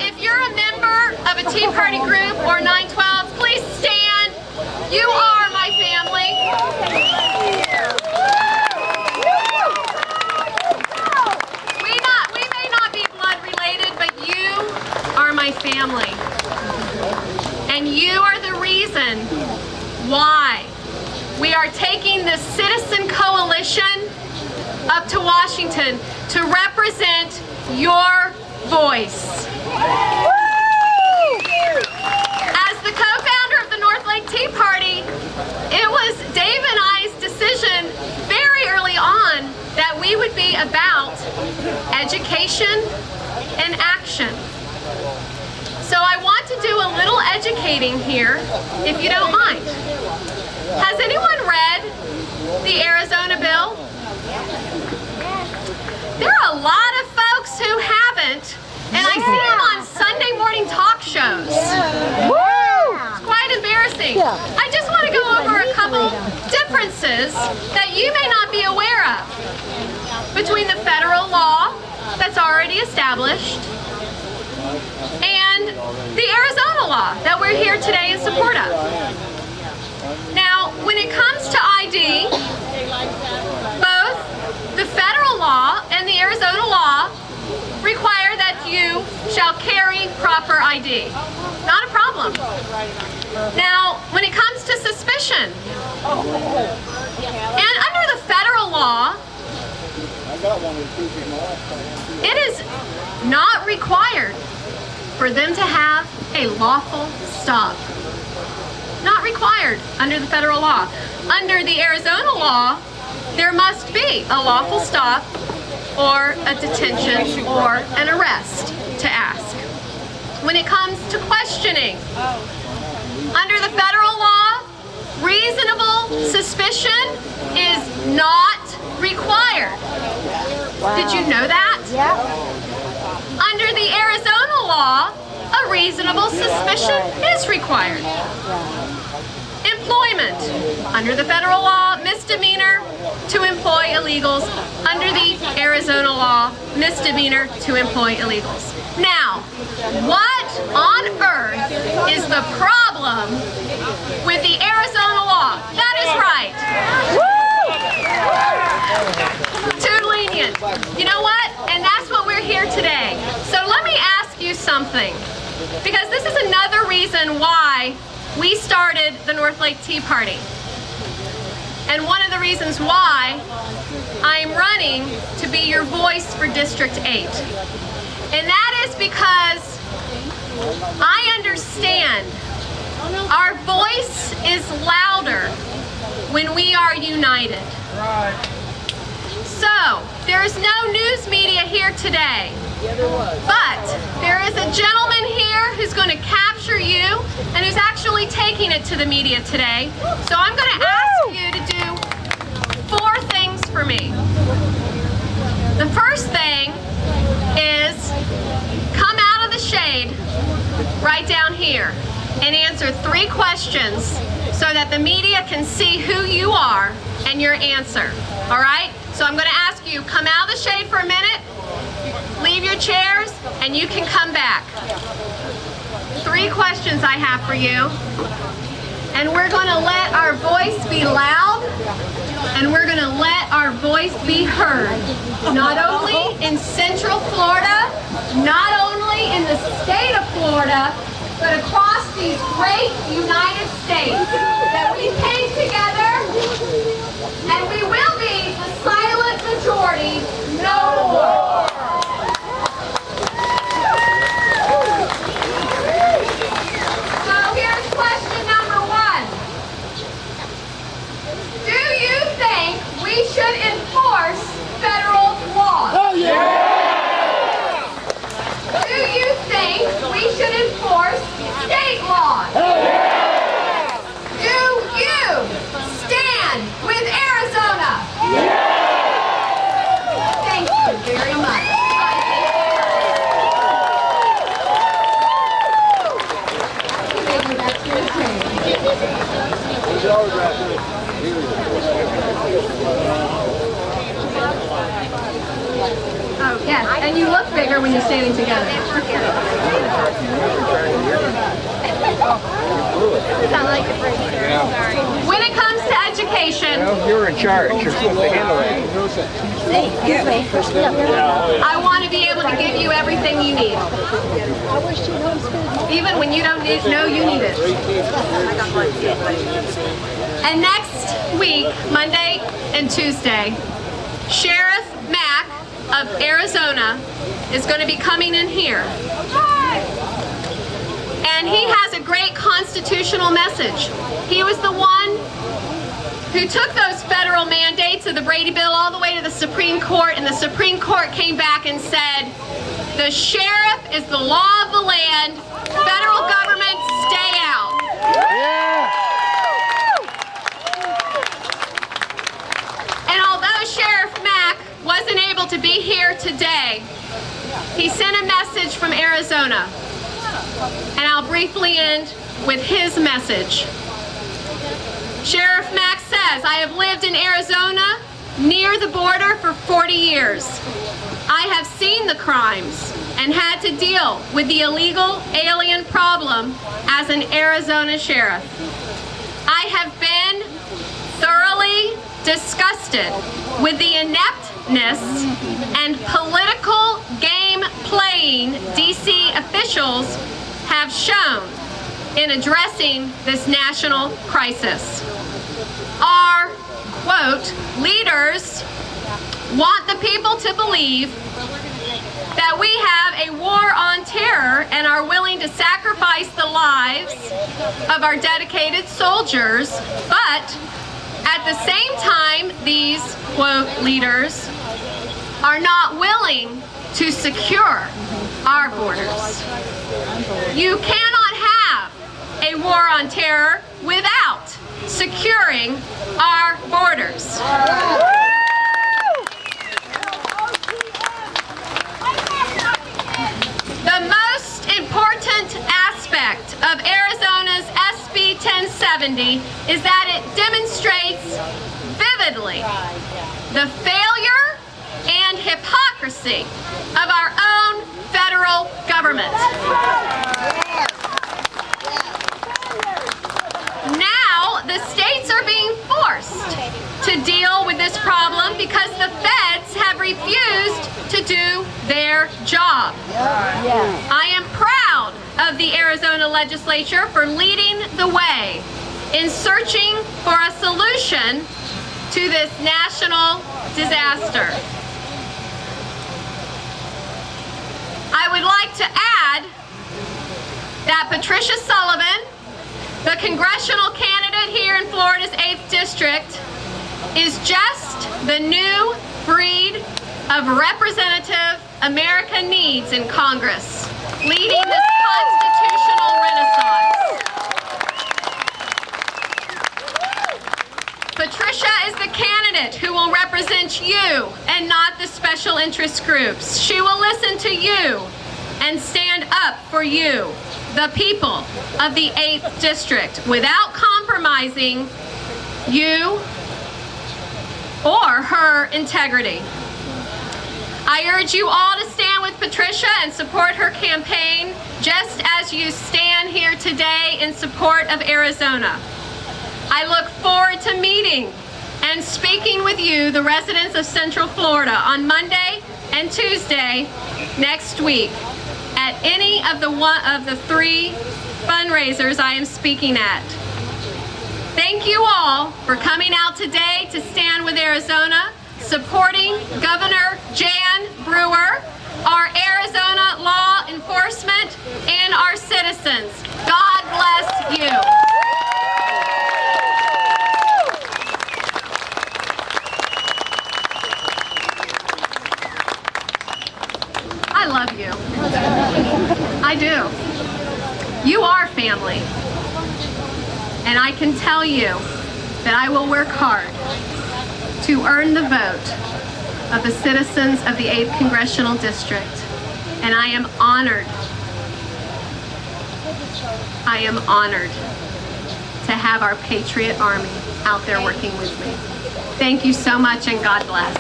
if you're a member of a Tea Party group or 912, please stand. You are my family. We may not be blood related, but you are my family. And you are the reason why we are taking this citizen coalition up to Washington to represent your voice. As the co-founder of the North Lake Tea Party, it was Dave and I's decision very early on that we would be about education and action. So I want to do a little educating here, if you don't mind. Has anyone read the Arizona bill? There are a lot of folks who haven't, and I see them on Sunday morning talk shows. It's quite embarrassing. I just want to go over a couple differences that you may not be aware of between the federal law that's already established and the Arizona law that we're here today in support of. Now, when it comes to ID, both the federal law and the Arizona law require that you shall carry proper ID. Not a problem. Now, when it comes to suspicion, and under the federal law, it is not required for them to have a lawful stop. Not required under the federal law. Under the Arizona law, there must be a lawful stop or a detention or an arrest to ask. When it comes to questioning, under the federal law, reasonable suspicion is not required. Did you know that? Yeah. Under the Arizona law, a reasonable suspicion is required. Employment. Under the federal law, misdemeanor to employ illegals. Under the Arizona law, misdemeanor to employ illegals. Now, what on earth is the problem with the Arizona law? That is right. Too lenient. You know what? And that's what we're here today. So let me ask you something, because this is another reason why we started the North Lake Tea Party. And one of the reasons why I'm running to be your voice for District 8. And that is because I understand our voice is louder when we are united. So, there is no news media here today, but there is a gentleman here who's going to capture you and who's actually taking it to the media today. So I'm going to ask you to do 4 things for me. The first thing is come out of the shade right down here and answer 3 questions so that the media can see who you are and your answer. All right? So I'm going to ask you, come out of the shade for a minute, leave your chairs, and you can come back. 3 questions I have for you. And we're going to let our voice be loud, and we're going to let our voice be heard. Not only in Central Florida, not only in the state of Florida, but across these great United States that we came together, and we will be the silent majority no more. So here's question number 1. Do you think we should enforce federal laws? Oh, yeah! Do you think we should enforce state laws? Oh, yeah! Do you stand with Arizona? Yeah! Thank you very much. When it comes to education, Well, you're in charge. You're supposed to handle it. I want to be able to give you everything you need. Even when you don't know you need it. And next week, Monday and Tuesday, Sheriff Mack of Arizona is going to be coming in here. And he has a great constitutional message. He was the one who took those federal mandates of the Brady Bill all the way to the Supreme Court, and the Supreme Court came back and said, the sheriff is the law of the land, federal government, stay out. Yeah. And although Sheriff Mack wasn't able to be here today, he sent a message from Arizona. And I'll briefly end with his message. Sheriff Mack says, I have lived in Arizona near the border for 40 years. I have seen the crimes and had to deal with the illegal alien problem as an Arizona sheriff. I have been thoroughly disgusted with the ineptness and political game playing DC officials have shown in addressing this national crisis. Our, quote, leaders want the people to believe that we have a war on terror and are willing to sacrifice the lives of our dedicated soldiers, but at the same time, these, quote, leaders are not willing to secure our borders. You cannot have a war on terror without securing our borders. The most important aspect of Arizona's SB 1070 is that it demonstrates vividly the failure and hypocrisy of our own federal government. Now, the states are being forced to deal with this problem because the feds have refused to do their job. I am proud of the Arizona legislature for leading the way in searching for a solution to this national disaster. I would like to add that Patricia Sullivan, the congressional candidate here in Florida's 8th District, is just the new breed of representative America needs in Congress, leading this constitutional renaissance. Patricia is the candidate who will represent you and not the special interest groups. She will listen to you and stand up for you, the people of the 8th District, without compromising you or her integrity. I urge you all to stand with Patricia and support her campaign, just as you stand here today in support of Arizona. I look forward to meeting and speaking with you, the residents of Central Florida, on Monday and Tuesday next week at any of the 3 fundraisers I am speaking at. Thank you all for coming out today to stand with Arizona, supporting Governor Jan Brewer, our Arizona law enforcement, and our citizens. God bless you. I love you. I do. You are family. And I can tell you that I will work hard to earn the vote of the citizens of the 8th Congressional District. And I am honored to have our Patriot Army out there working with me. Thank you so much, and God bless.